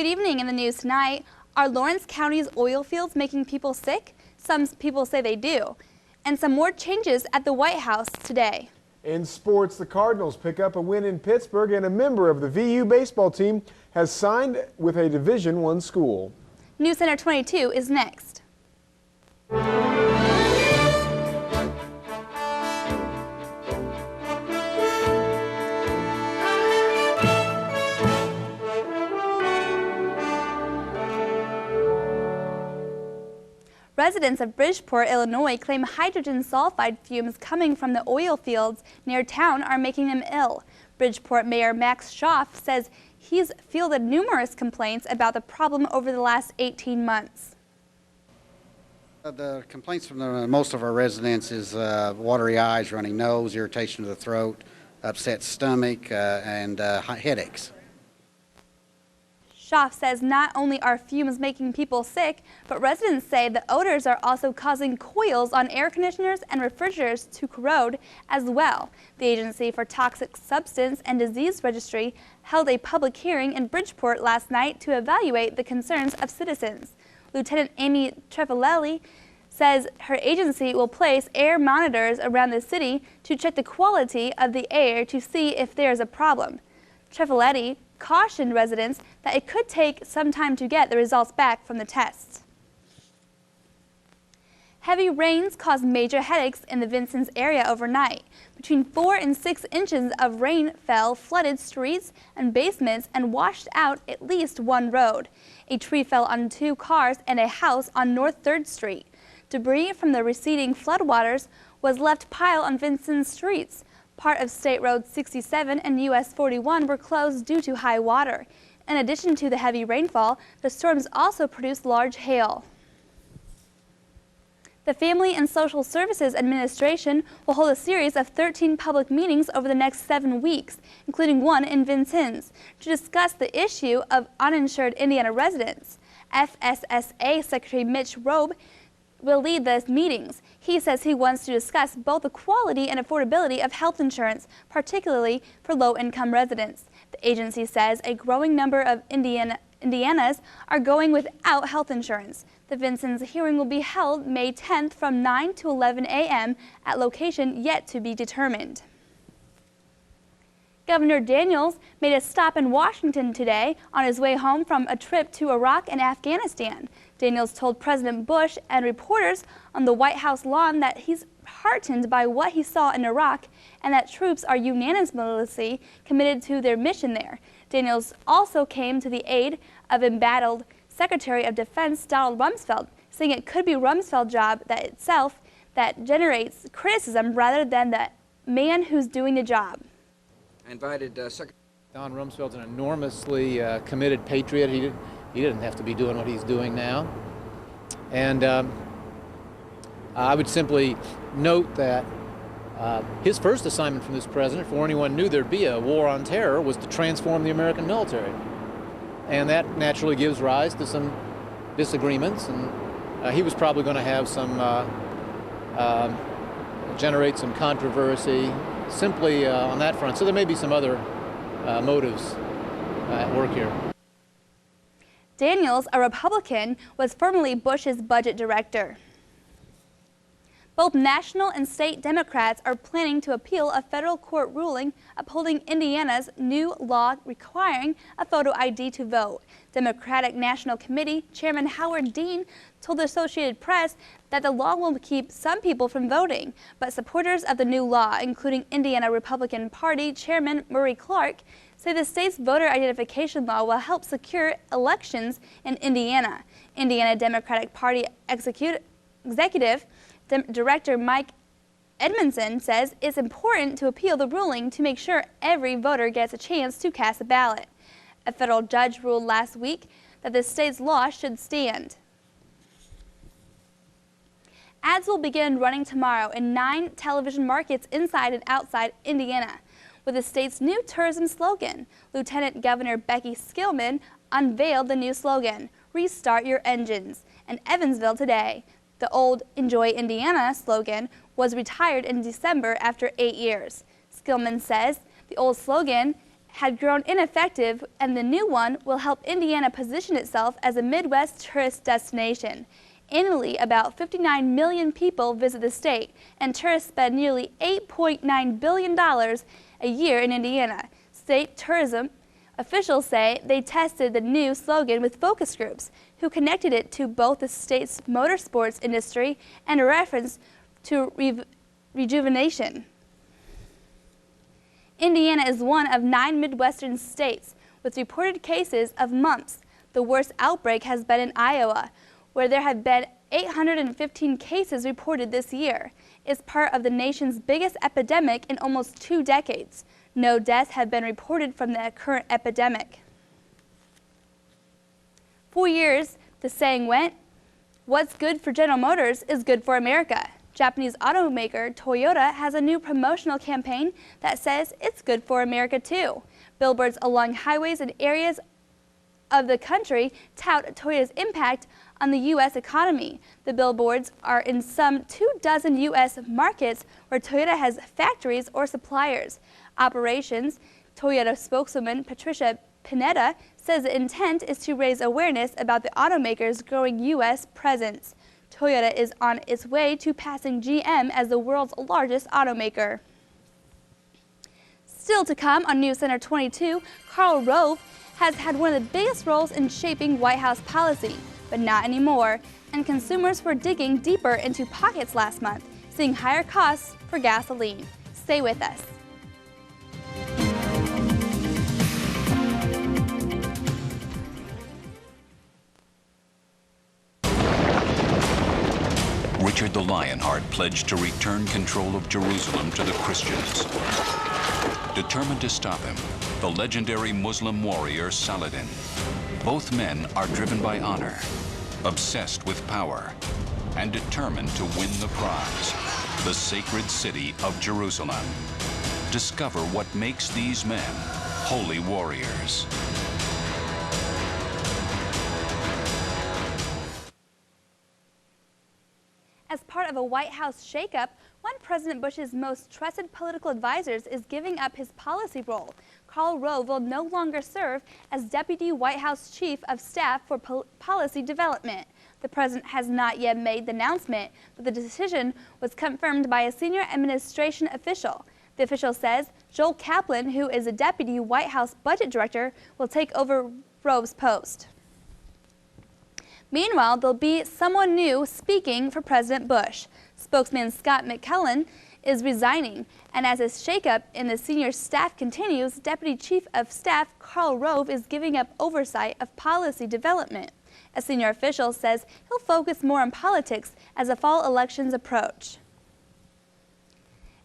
Good evening. In the news tonight, are Lawrence County's oil fields making people sick? Some people say they do. And some more changes at the White House today. In sports, the Cardinals pick up a win in Pittsburgh, and a member of the VU baseball team has signed with a Division I school. Newscenter 22 is next. Residents of Bridgeport, Illinois claim hydrogen sulfide fumes coming from the oil fields near town are making them ill. Bridgeport Mayor Max Schaaf says he's fielded numerous complaints about the problem over the last 18 months. The complaints from most of our residents is watery eyes, running nose, irritation of the throat, upset stomach, and headaches. Schaaf says not only are fumes making people sick, but residents say the odors are also causing coils on air conditioners and refrigerators to corrode as well. The Agency for Toxic Substance and Disease Registry held a public hearing in Bridgeport last night to evaluate the concerns of citizens. Lieutenant Amy Trefalelli says her agency will place air monitors around the city to check the quality of the air to see if there is a problem. Trefalelli cautioned residents that it could take some time to get the results back from the tests. Heavy rains caused major headaches in the Vincennes area overnight. Between 4 and 6 inches of rain fell, flooded streets and basements, and washed out at least one road. A tree fell on 2 cars and a house on North 3rd Street. Debris from the receding floodwaters was left piled on Vincennes streets. Part of State Road 67 and US 41 were closed due to high water. In addition to the heavy rainfall, the storms also produced large hail. The Family and Social Services Administration will hold a series of 13 public meetings over the next 7 weeks, including one in Vincennes, to discuss the issue of uninsured Indiana residents. FSSA Secretary Mitch Robe will lead the meetings. He says he wants to discuss both the quality and affordability of health insurance, particularly for low-income residents. The agency says a growing number of Indianas are going without health insurance. The Vincennes hearing will be held May 10th from 9 to 11 a.m. at location yet to be determined. Governor Daniels made a stop in Washington today on his way home from a trip to Iraq and Afghanistan. Daniels told President Bush and reporters on the White House lawn that he's heartened by what he saw in Iraq and that troops are unanimously committed to their mission there. Daniels also came to the aid of embattled Secretary of Defense Donald Rumsfeld, saying it could be Rumsfeld's job that generates criticism rather than the man who's doing the job. I invited Secretary Don Rumsfeld's an enormously committed patriot. He didn't have to be doing what he's doing now. And I would simply note that his first assignment from this president, before anyone knew there'd be a war on terror, was to transform the American military. And that naturally gives rise to some disagreements, and he was probably going to have some, generate some controversy simply on that front. So there may be some other motives at work here. Daniels, a Republican, was formerly Bush's budget director. Both national and state Democrats are planning to appeal a federal court ruling upholding Indiana's new law requiring a photo ID to vote. Democratic National Committee Chairman Howard Dean told the Associated Press that the law will keep some people from voting, but supporters of the new law, including Indiana Republican Party Chairman Murray Clark, say the state's voter identification law will help secure elections in Indiana. Indiana Democratic Party Executive Director Mike Edmondson says it's important to appeal the ruling to make sure every voter gets a chance to cast a ballot. A federal judge ruled last week that the state's law should stand. Ads will begin running tomorrow in 9 television markets inside and outside Indiana with the state's new tourism slogan. Lieutenant Governor Becky Skillman unveiled the new slogan, "Restart Your Engines," in Evansville today. The old "Enjoy Indiana" slogan was retired in December after 8 years. Skillman says the old slogan had grown ineffective, and the new one will help Indiana position itself as a Midwest tourist destination. Annually, about 59 million people visit the state, and tourists spend nearly $8.9 billion a year in Indiana. State tourism officials say they tested the new slogan with focus groups, who connected it to both the state's motorsports industry and a reference to rejuvenation. Indiana is one of 9 Midwestern states with reported cases of mumps. The worst outbreak has been in Iowa, where there have been 815 cases reported this year. It's part of the nation's biggest epidemic in almost 2 decades. No deaths have been reported from the current epidemic. For years, the saying went, "What's good for General Motors is good for America." Japanese automaker Toyota has a new promotional campaign that says it's good for America too. Billboards along highways and areas of the country tout Toyota's impact on the U.S. economy. The billboards are in some 24 U.S. markets where Toyota has factories or suppliers. Operations, Toyota spokeswoman Patricia Pineda says the intent is to raise awareness about the automaker's growing U.S. presence. Toyota is on its way to passing GM as the world's largest automaker. Still to come on Newscenter 22, Karl Rove has had one of the biggest roles in shaping White House policy, but not anymore, and consumers were digging deeper into pockets last month, seeing higher costs for gasoline. Stay with us. Richard the Lionheart pledged to return control of Jerusalem to the Christians. Determined to stop him, the legendary Muslim warrior Saladin. Both men are driven by honor, obsessed with power, and determined to win the prize, the sacred city of Jerusalem. Discover what makes these men holy warriors. As part of a White House shakeup, one of President Bush's most trusted political advisors is giving up his policy role. Karl Rove will no longer serve as Deputy White House Chief of Staff for Policy Development. The president has not yet made the announcement, but the decision was confirmed by a senior administration official. The official says Joel Kaplan, who is a Deputy White House Budget Director, will take over Rove's post. Meanwhile, there'll be someone new speaking for President Bush. Spokesman Scott McClellan is resigning, and as his shakeup in the senior staff continues, Deputy Chief of Staff Karl Rove is giving up oversight of policy development. A senior official says he'll focus more on politics as the fall elections approach.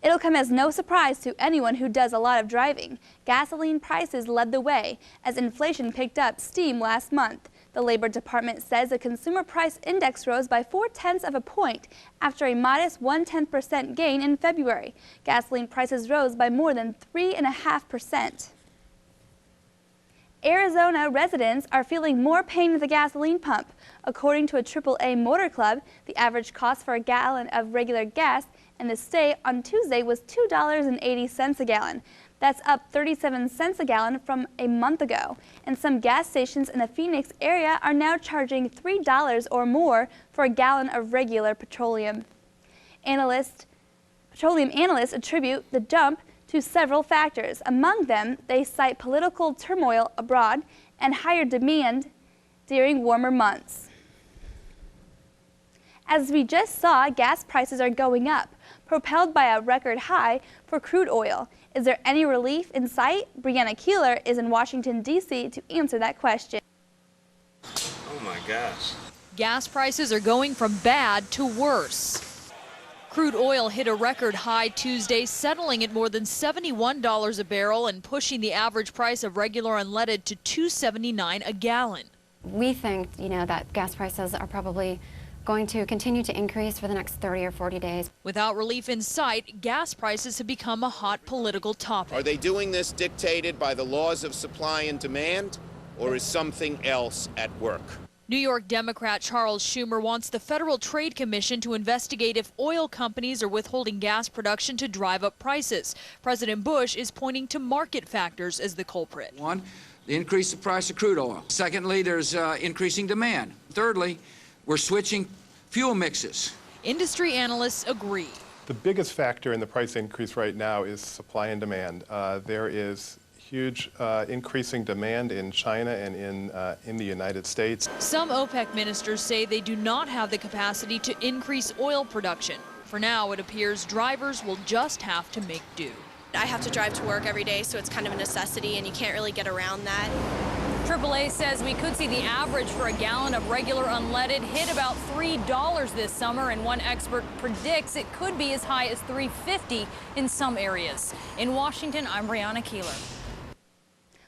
It'll come as no surprise to anyone who does a lot of driving. Gasoline prices led the way as inflation picked up steam last month. The Labor Department says the Consumer Price Index rose by 0.4 of a point after a modest 0.1% gain in February. Gasoline prices rose by more than 3.5%. Arizona residents are feeling more pain at the gasoline pump. According to a AAA Motor Club, the average cost for a gallon of regular gas in the state on Tuesday was $2.80 a gallon. That's up 37 cents a gallon from a month ago. And some gas stations in the Phoenix area are now charging $3 or more for a gallon of regular petroleum. Petroleum analysts attribute the jump to several factors. Among them, they cite political turmoil abroad and higher demand during warmer months. As we just saw, gas prices are going up, propelled by a record high for crude oil. Is there any relief in sight? Brianna Keeler is in Washington, D.C. to answer that question. Oh my gosh. Gas prices are going from bad to worse. Crude oil hit a record high Tuesday, settling at more than $71 a barrel and pushing the average price of regular unleaded to $2.79 a gallon. We think, that gas prices are probably going to continue to increase for the next 30 or 40 days. Without relief in sight, gas prices have become a hot political topic. Are they doing this dictated by the laws of supply and demand, or is something else at work? New York Democrat Charles Schumer wants the Federal Trade Commission to investigate if oil companies are withholding gas production to drive up prices. President Bush is pointing to market factors as the culprit. One, the increase of price of crude oil. Secondly, there's increasing demand. Thirdly, we're switching fuel mixes. Industry analysts agree. The biggest factor in the price increase right now is supply and demand. There is huge increasing demand in China and in the United States. Some OPEC ministers say they do not have the capacity to increase oil production. For now, it appears drivers will just have to make do. I have to drive to work every day, so it's kind of a necessity, and you can't really get around that. AAA says we could see the average for a gallon of regular unleaded hit about $3 this summer, and one expert predicts it could be as high as $3.50 in some areas. In Washington, I'm Brianna Keeler.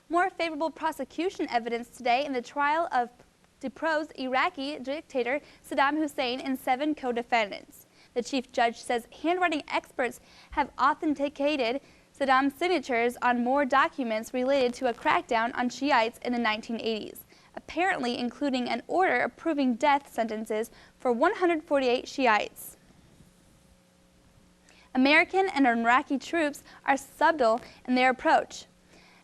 More favorable prosecution evidence today in the trial of deposed Iraqi dictator Saddam Hussein and 7 co-defendants. The chief judge says handwriting experts have authenticated Saddam's signatures on more documents related to a crackdown on Shiites in the 1980s, apparently including an order approving death sentences for 148 Shiites. American and Iraqi troops are subtle in their approach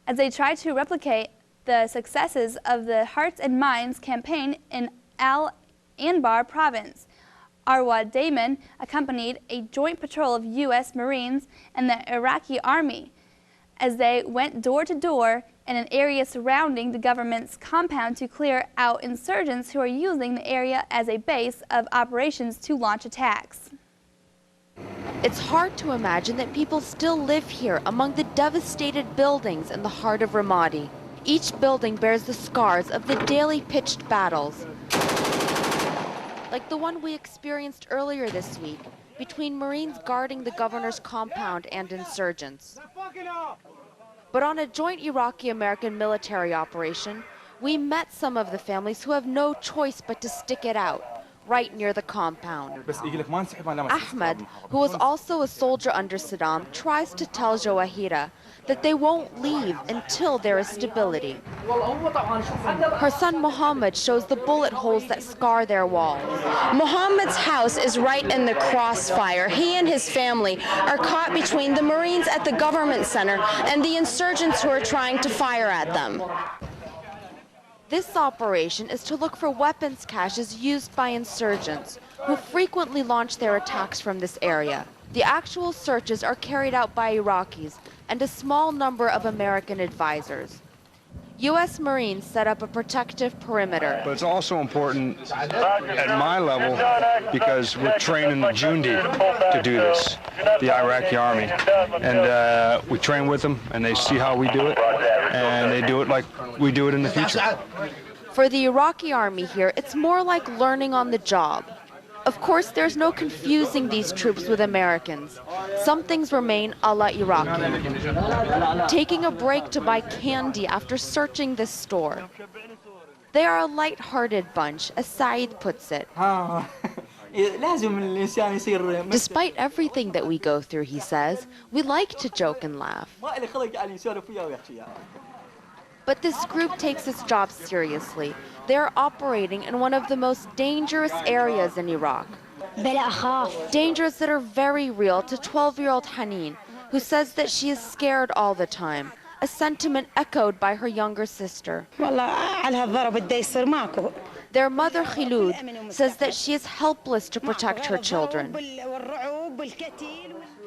as they try to replicate the successes of the Hearts and Minds campaign in Al-Anbar province. Arwa Damon accompanied a joint patrol of U.S. Marines and the Iraqi Army as they went door to door in an area surrounding the government's compound to clear out insurgents who are using the area as a base of operations to launch attacks. It's hard to imagine that people still live here among the devastated buildings in the heart of Ramadi. Each building bears the scars of the daily pitched battles, like the one we experienced earlier this week between Marines guarding the governor's compound and insurgents. But on a joint Iraqi-American military operation, we met some of the families who have no choice but to stick it out right near the compound. Ahmed, who was also a soldier under Saddam, tries to tell Jawahira that they won't leave until there is stability. Her son Muhammad shows the bullet holes that scar their walls. Muhammad's house is right in the crossfire. He and his family are caught between the Marines at the government center and the insurgents who are trying to fire at them. This operation is to look for weapons caches used by insurgents, who frequently launch their attacks from this area. The actual searches are carried out by Iraqis and a small number of American advisors. U.S. Marines set up a protective perimeter. But it's also important at my level because we're training the Jundi to do this, the Iraqi army. And we train with them and they see how we do it and they do it like we do it in the future. For the Iraqi army here, it's more like learning on the job. Of course, there's no confusing these troops with Americans. Some things remain a la Iraqi. Taking a break to buy candy after searching this store. They are a light-hearted bunch, as Saeed puts it. Despite everything that we go through, he says, we like to joke and laugh. But this group takes its job seriously. They're operating in one of the most dangerous areas in Iraq. Dangers that are very real to 12-year-old Haneen, who says that she is scared all the time, a sentiment echoed by her younger sister. Their mother, Khilud, says that she is helpless to protect her children.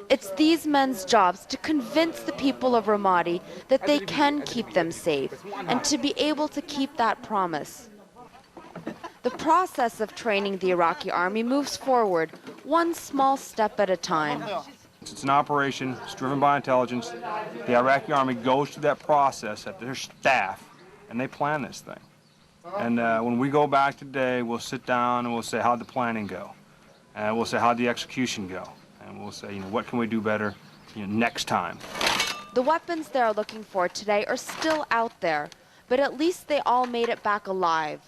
It's these men's jobs to convince the people of Ramadi that they can keep them safe and to be able to keep that promise. The process of training the Iraqi army moves forward, one small step at a time. It's an operation, it's driven by intelligence. The Iraqi army goes through that process at their staff and they plan this thing. And when we go back today, we'll sit down and we'll say, how'd the planning go? And we'll say, how'd the execution go? And we'll say, what can we do better next time? The weapons they are looking for today are still out there, but at least they all made it back alive.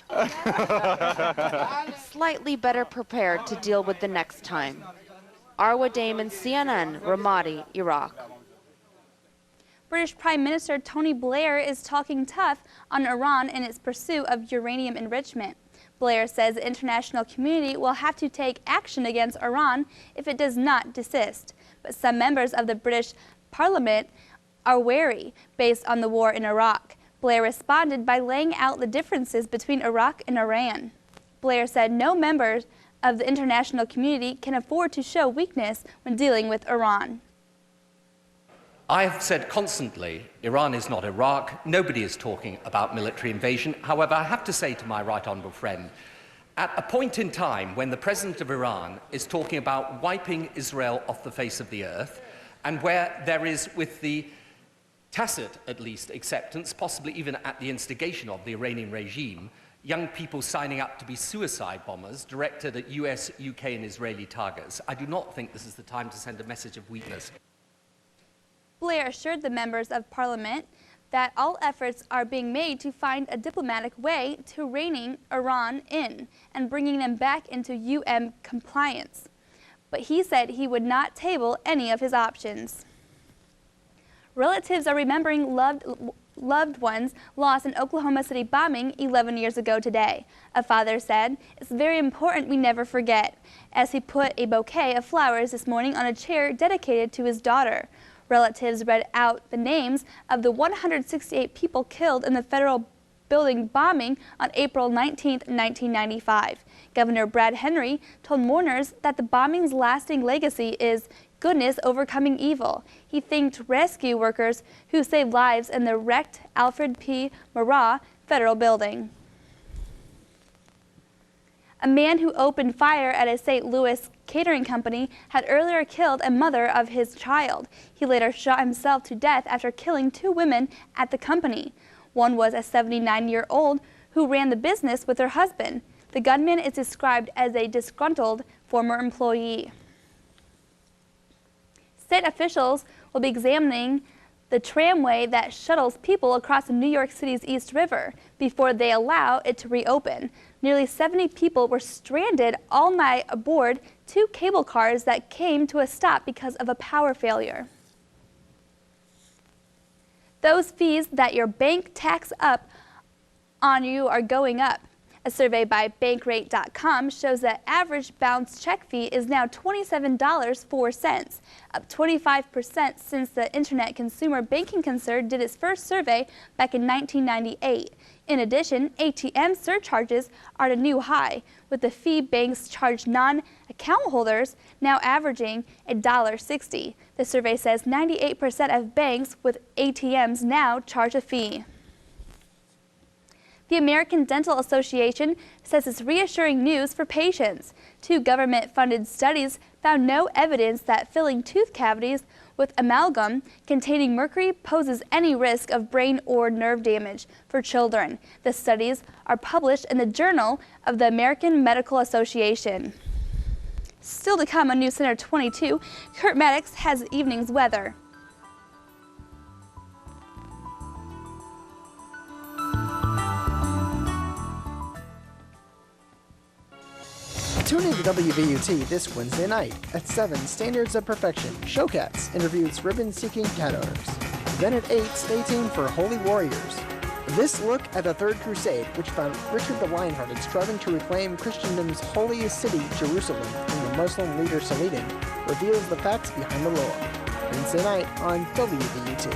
Slightly better prepared to deal with the next time. Arwa Damon, CNN, Ramadi, Iraq. British Prime Minister Tony Blair is talking tough on Iran in its pursuit of uranium enrichment. Blair says the international community will have to take action against Iran if it does not desist. But some members of the British Parliament are wary based on the war in Iraq. Blair responded by laying out the differences between Iraq and Iran. Blair said no members of the international community can afford to show weakness when dealing with Iran. I have said constantly, Iran is not Iraq. Nobody is talking about military invasion. However, I have to say to my right honourable friend, at a point in time when the president of Iran is talking about wiping Israel off the face of the earth, and where there is, with the tacit, at least, acceptance, possibly even at the instigation of the Iranian regime, young people signing up to be suicide bombers directed at US, UK and Israeli targets, I do not think this is the time to send a message of weakness. Blair assured the members of Parliament that all efforts are being made to find a diplomatic way to reining Iran in and bringing them back into UN compliance. But he said he would not table any of his options. Relatives are remembering loved ones lost in Oklahoma City bombing 11 years ago today. A father said, "It's very important we never forget," as he put a bouquet of flowers this morning on a chair dedicated to his daughter. Relatives read out the names of the 168 people killed in the federal building bombing on April 19, 1995. Governor Brad Henry told mourners that the bombing's lasting legacy is goodness overcoming evil. He thanked rescue workers who saved lives in the wrecked Alfred P. Murrah federal building. A man who opened fire at a St. Louis catering company had earlier killed a mother of his child. He later shot himself to death after killing 2 women at the company. One was a 79-year-old who ran the business with her husband. The gunman is described as a disgruntled former employee. State officials will be examining the tramway that shuttles people across New York City's East River before they allow it to reopen. Nearly 70 people were stranded all night aboard 2 cable cars that came to a stop because of a power failure. Those fees that your bank tax up on you are going up. A survey by Bankrate.com shows that average bounce check fee is now $27.04, up 25% since the Internet Consumer Banking Concern did its first survey back in 1998. In addition, ATM surcharges are at a new high, with the fee banks charge non-account holders now averaging $1.60. The survey says 98% of banks with ATMs now charge a fee. The American Dental Association says it's reassuring news for patients. 2 government-funded studies found no evidence that filling tooth cavities with amalgam containing mercury poses any risk of brain or nerve damage for children. The studies are published in the Journal of the American Medical Association. Still to come on Newscenter 22, Kurt Maddox has the evening's weather. Tune in to WVUT this Wednesday night at 7, Standards of Perfection. Showcats interviews ribbon-seeking cat owners. Then at 8, stay tuned for Holy Warriors. This look at the Third Crusade, which found Richard the Lionhearted striving to reclaim Christendom's holiest city, Jerusalem, from the Muslim leader Saladin, reveals the facts behind the lore. Wednesday night on WVUT.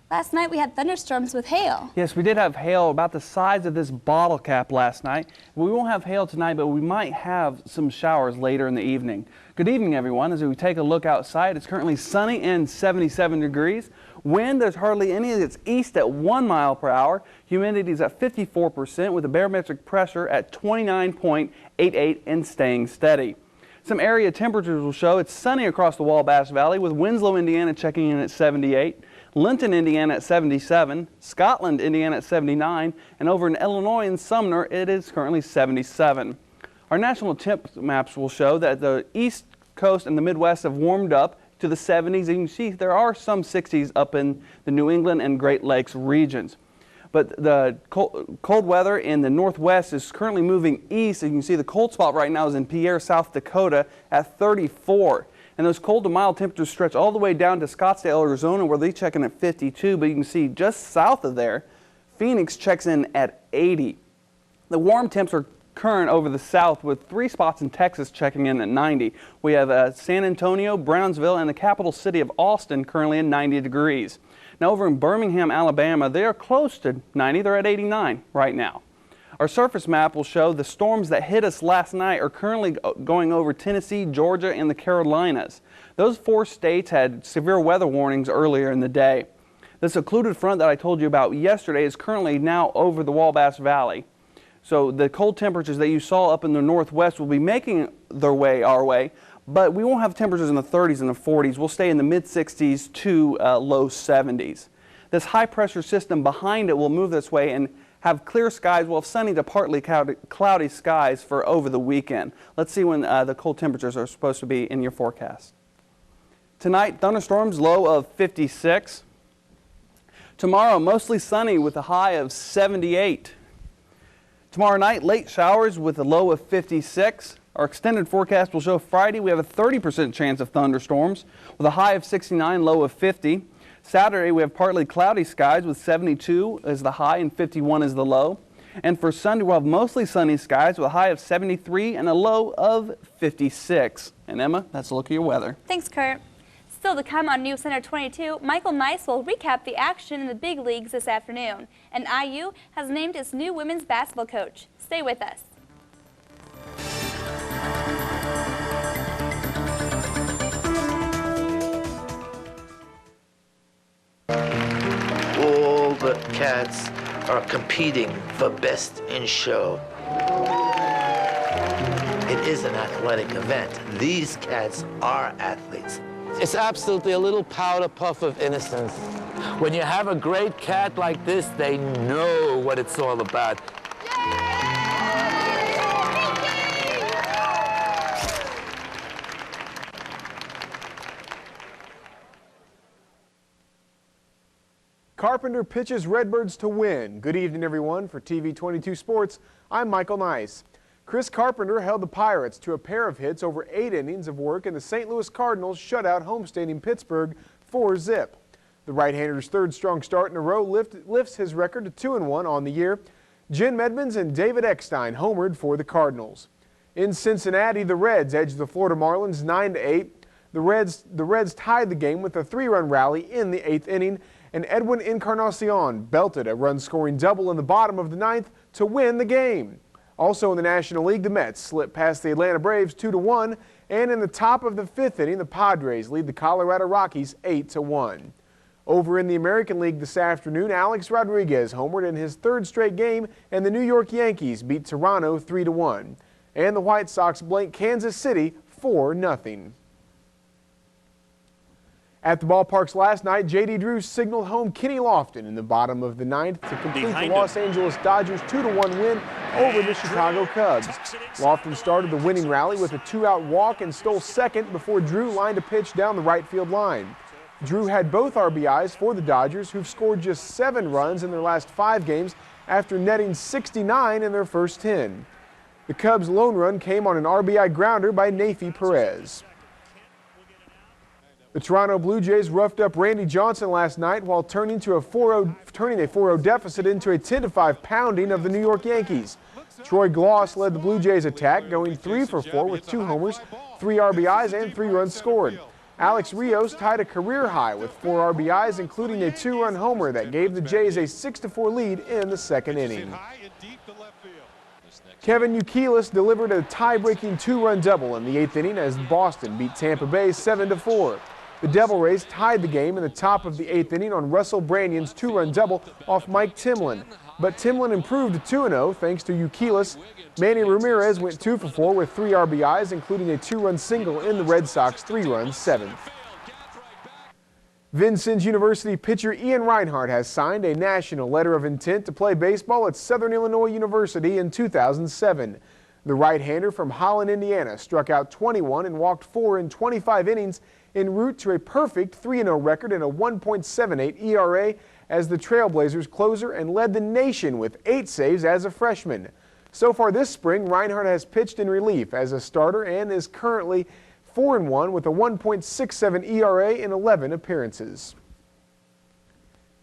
Last night we had thunderstorms with hail. Yes, we did have hail about the size of this bottle cap last night. We won't have hail tonight, but we might have some showers later in the evening. Good evening, everyone. As we take a look outside, it's currently sunny and 77 degrees. Wind, there's hardly any. It's east at 1 mile per hour. Humidity is at 54% with a barometric pressure at 29.88 and staying steady. Some area temperatures will show it's sunny across the Wabash Valley with Winslow, Indiana checking in at 78. Linton, Indiana at 77, Scotland, Indiana at 79, and over in Illinois and Sumner, it is currently 77. Our national temp maps will show that the East Coast and the Midwest have warmed up to the 70s. And you can see there are some 60s up in the New England and Great Lakes regions. But the cold weather in the northwest is currently moving east. And you can see the cold spot right now is in Pierre, South Dakota at 34. And those cold to mild temperatures stretch all the way down to Scottsdale, Arizona, where they check in at 52. But you can see just south of there, Phoenix checks in at 80. The warm temps are current over the south, with 3 spots in Texas checking in at 90. We have San Antonio, Brownsville, and the capital city of Austin currently at 90 degrees. Now over in Birmingham, Alabama, they are close to 90. They're at 89 right now. Our surface map will show the storms that hit us last night are currently going over Tennessee, Georgia, and the Carolinas. Those 4 states had severe weather warnings earlier in the day. This occluded front that I told you about yesterday is currently now over the Wabash Valley. So the cold temperatures that you saw up in the northwest will be making their way our way, but we won't have temperatures in the 30s and the 40s. We'll stay in the mid-60s to low 70s. This high-pressure system behind it will move this way and have clear skies, well, sunny to partly cloudy skies for over the weekend. Let's see when the cold temperatures are supposed to be in your forecast. Tonight, thunderstorms, low of 56. Tomorrow, mostly sunny with a high of 78. Tomorrow night, late showers with a low of 56. Our extended forecast will show Friday we have a 30% chance of thunderstorms with a high of 69, low of 50. Saturday we have partly cloudy skies with 72 is the high and 51 is the low. And for Sunday we'll have mostly sunny skies with a high of 73 and a low of 56. And Emma, that's a look at your weather. Thanks, Kurt. Still to come on Newscenter 22, Michael Nice will recap the action in the big leagues this afternoon. And IU has named its new women's basketball coach. Stay with us. All the cats are competing for best in show. It is an athletic event. These cats are athletes. It's absolutely a little powder puff of innocence. When you have a great cat like this, they know what it's all about. Carpenter pitches Redbirds to win. Good evening, everyone. For TV 22 Sports, I'm Michael Nice. Chris Carpenter held the Pirates to a pair of hits over 8 innings of work, and the St. Louis Cardinals shut out homestand in Pittsburgh 4-0. The right-hander's 3rd strong start in a row lifts his record to 2-1 on the year. Jen Medmans and David Eckstein homered for the Cardinals. In Cincinnati, the Reds edged the Florida Marlins 9-8. The Reds tied the game with a 3-run rally in the 8th inning, and Edwin Encarnacion belted a run-scoring double in the bottom of the 9th to win the game. Also in the National League, the Mets slipped past the Atlanta Braves 2-1, and in the top of the 5th inning, the Padres lead the Colorado Rockies 8-1. Over in the American League this afternoon, Alex Rodriguez homered in his 3rd straight game, and the New York Yankees beat Toronto 3-1. And the White Sox blanked Kansas City 4-0. At the ballparks last night, J.D. Drew signaled home Kenny Lofton in the bottom of the 9th to complete the Los Angeles Dodgers 2-1 win over the Chicago Cubs. Lofton started the winning rally with a 2-out walk and stole second before Drew lined a pitch down the right field line. Drew had both RBIs for the Dodgers, who've scored just 7 runs in their last 5 games after netting 69 in their first 10. The Cubs' lone run came on an RBI grounder by Neifi Perez. The Toronto Blue Jays roughed up Randy Johnson last night while turning a 4-0 deficit into a 10-5 pounding of the New York Yankees. Troy Gloss led the Blue Jays attack, going 3 for 4 with 2 homers, 3 RBIs, and 3 runs scored. Alex Rios tied a career high with 4 RBIs, including a 2-run homer that gave the Jays a 6-4 lead in the 2nd inning. Kevin Youkilis delivered a tie-breaking 2-run double in the 8th inning as Boston beat Tampa Bay 7-4. The Devil Rays tied the game in the top of the 8th inning on Russell Brannion's 2-run double off Mike Timlin. But Timlin improved to 2-0 thanks to Youkilis. Manny Ramirez went 2 for 4 with 3 RBIs, including a 2-run single in the Red Sox 3-run 7th. Vincennes University pitcher Ian Reinhardt has signed a national letter of intent to play baseball at Southern Illinois University in 2007. The right-hander from Holland, Indiana, struck out 21 and walked 4 in 25 innings en route to a perfect 3-0 record and a 1.78 ERA as the Trailblazers closer and led the nation with 8 saves as a freshman. So far this spring, Reinhardt has pitched in relief as a starter and is currently 4-1 with a 1.67 ERA in 11 appearances.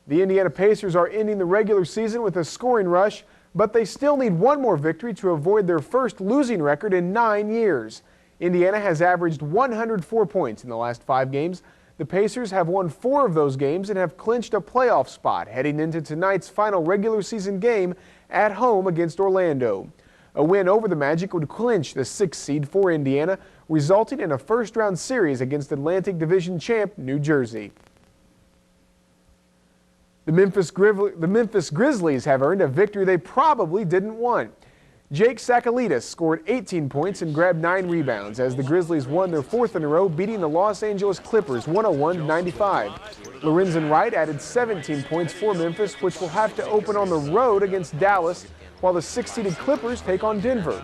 The Indiana Pacers are ending the regular season with a scoring rush, but they still need one more victory to avoid their first losing record in 9 years. Indiana has averaged 104 points in the last 5 games. The Pacers have won 4 of those games and have clinched a playoff spot heading into tonight's final regular season game at home against Orlando. A win over the Magic would clinch the 6th seed for Indiana, resulting in a first-round series against Atlantic Division champ New Jersey. The Memphis Grizzlies have earned a victory they probably didn't want. Jake Sakalitis scored 18 points and grabbed 9 rebounds as the Grizzlies won their 4th in a row, beating the Los Angeles Clippers 101-95. Lorenzen Wright added 17 points for Memphis, which will have to open on the road against Dallas, while the 6th-seeded Clippers take on Denver.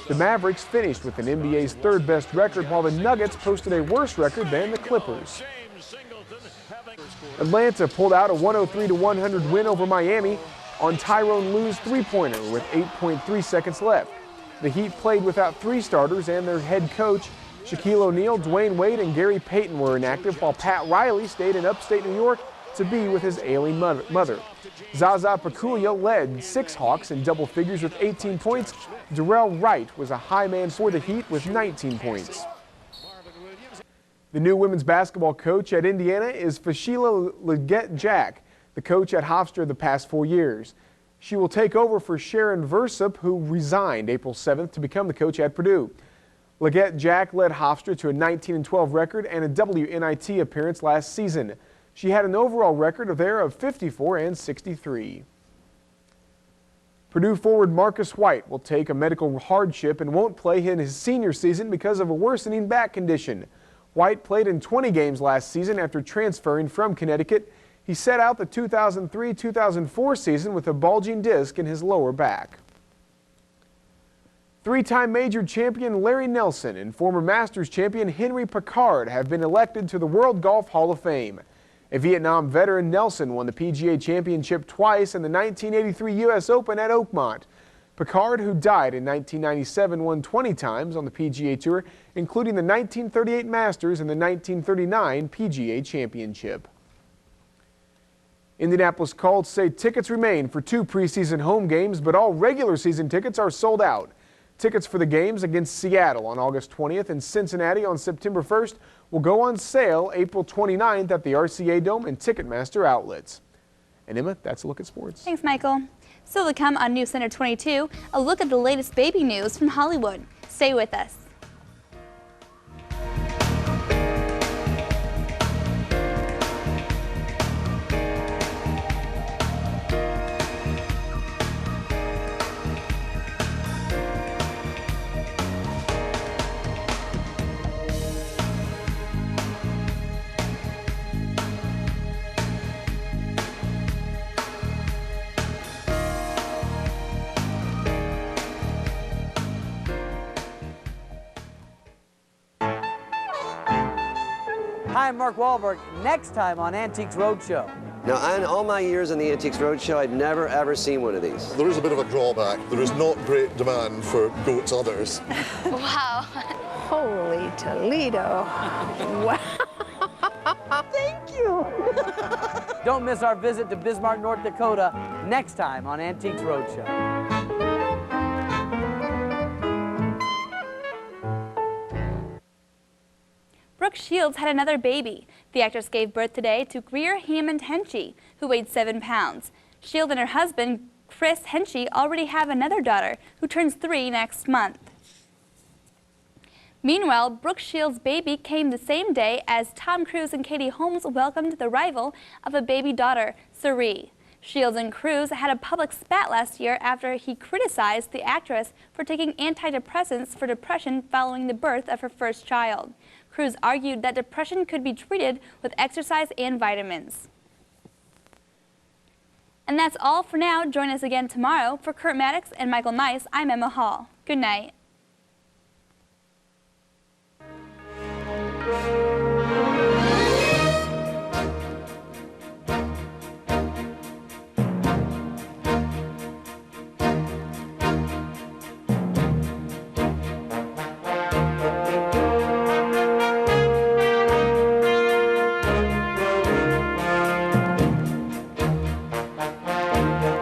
The Mavericks finished with an NBA's 3rd-best record, while the Nuggets posted a worse record than the Clippers. Atlanta pulled out a 103-100 win over Miami on Tyrone Lue's three-pointer with 8.3 seconds left. The Heat played without 3 starters, and their head coach, Shaquille O'Neal, Dwayne Wade, and Gary Payton were inactive, while Pat Riley stayed in upstate New York to be with his ailing mother. Zaza Pachulia led 6 Hawks in double figures with 18 points. Darrell Wright was a high man for the Heat with 19 points. The new women's basketball coach at Indiana is Fashila Leggett-Jack, the coach at Hofstra the past 4 years. She will take over for Sharon Versup, who resigned April 7th to become the coach at Purdue. Leggett-Jack led Hofstra to a 19-12 record and a WNIT appearance last season. She had an overall record of 54-63. Purdue forward Marcus White will take a medical hardship and won't play in his senior season because of a worsening back condition. White played in 20 games last season after transferring from Connecticut. He set out the 2003-2004 season with a bulging disc in his lower back. 3-time major champion Larry Nelson and former Masters champion Henry Picard have been elected to the World Golf Hall of Fame. A Vietnam veteran, Nelson won the PGA Championship twice and the 1983 U.S. Open at Oakmont. Picard, who died in 1997, won 20 times on the PGA Tour, including the 1938 Masters and the 1939 PGA Championship. Indianapolis Colts say tickets remain for 2 preseason home games, but all regular season tickets are sold out. Tickets for the games against Seattle on August 20th and Cincinnati on September 1st will go on sale April 29th at the RCA Dome and Ticketmaster outlets. And Emma, that's a look at sports. Thanks, Michael. Still to come on Newscenter 22, a look at the latest baby news from Hollywood. Stay with us. Hi, I'm Mark Wahlberg. Next time on Antiques Roadshow. Now, in all my years on the Antiques Roadshow, I'd never ever seen one of these. There is a bit of a drawback. There is not great demand for goat's udders. Wow. Holy Toledo. Wow. Thank you. Don't miss our visit to Bismarck, North Dakota next time on Antiques Roadshow. Brooke Shields had another baby. The actress gave birth today to Greer Hammond Henchy, who weighed 7 pounds. Shields and her husband, Chris Henchy, already have another daughter, who turns 3 next month. Meanwhile, Brooke Shields' baby came the same day as Tom Cruise and Katie Holmes welcomed the arrival of a baby daughter, Cerie. Shields and Cruise had a public spat last year after he criticized the actress for taking antidepressants for depression following the birth of her first child. Cruise argued that depression could be treated with exercise and vitamins. And that's all for now. Join us again tomorrow. For Kurt Maddox and Michael Mice, I'm Emma Hall. Good night.